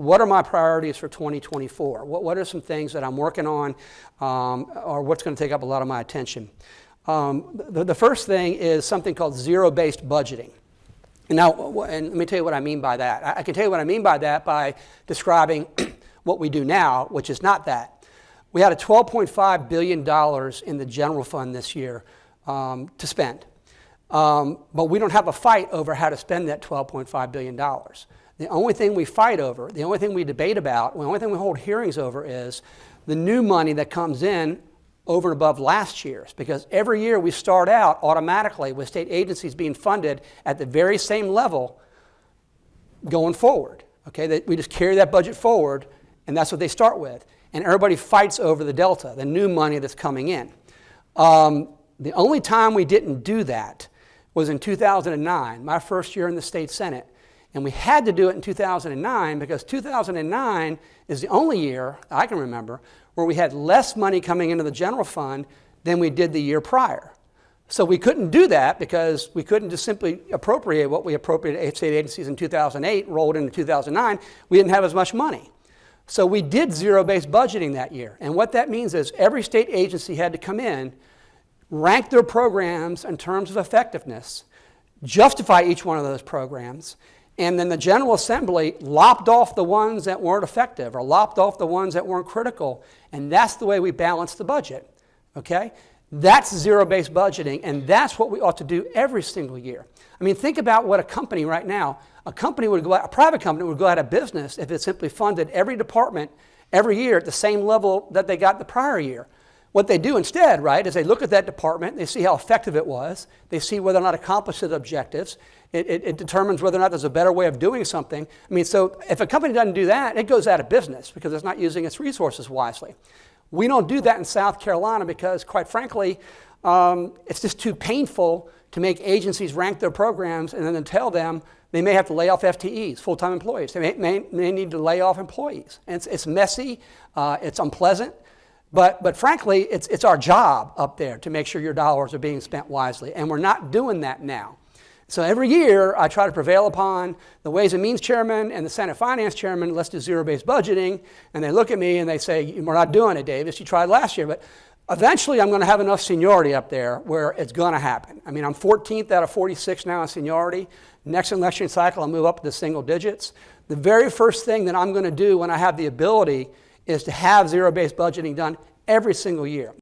what are my priorities for 2024? What are some things that I'm working on, or what's going to take up a lot of my attention? The first thing is something called zero-based budgeting. Now, and let me tell you what I mean by that. I can tell you what I mean by that by describing what we do now, which is not that. We had a $12.5 billion in the general fund this year to spend. But we don't have a fight over how to spend that $12.5 billion. The only thing we fight over, the only thing we debate about, the only thing we hold hearings over is the new money that comes in over and above last year's. Because every year we start out automatically with state agencies being funded at the very same level going forward. Okay, we just carry that budget forward, and that's what they start with. And everybody fights over the delta, the new money that's coming in. The only time we didn't do that was in 2009, my first year in the state Senate. And we had to do it in 2009 because 2009 is the only year I can remember where we had less money coming into the general fund than we did the year prior. So we couldn't do that because we couldn't just simply appropriate what we appropriated state agencies in 2008, rolled into 2009. We didn't have as much money. So we did zero-based budgeting that year. And what that means is every state agency had to come in, rank their programs in terms of effectiveness, justify each one of those programs, and then the General Assembly lopped off the ones that weren't effective or lopped off the ones that weren't critical. And that's the way we balance the budget, okay? That's zero-based budgeting, and that's what we ought to do every single year. I mean, think about what a company right now, a private company would go out of business if it simply funded every department every year at the same level that they got the prior year. What they do instead, right, is they look at that department, they see how effective it was, they see whether or not it accomplished its objectives, it determines whether or not there's a better way of doing something. I mean, so if a company doesn't do that, it goes out of business because it's not using its resources wisely. We don't do that in South Carolina because, quite frankly, it's just too painful to make agencies rank their programs and then tell them they may have to lay off FTEs, full-time employees. They may need to lay off employees. And it's messy, it's unpleasant. But frankly, it's our job up there to make sure your dollars are being spent wisely, and we're not doing that now. So every year, I try to prevail upon the Ways and Means Chairman and the Senate Finance Chairman, let's do zero-based budgeting, and they look at me and they say, we're not doing it, Davis, you tried last year, but eventually I'm going to have enough seniority up there where it's going to happen. I mean, I'm 14th out of 46 now in seniority. Next election cycle, I'll move up to single digits. The very first thing that I'm going to do when I have the ability is to have zero-based budgeting done every single year.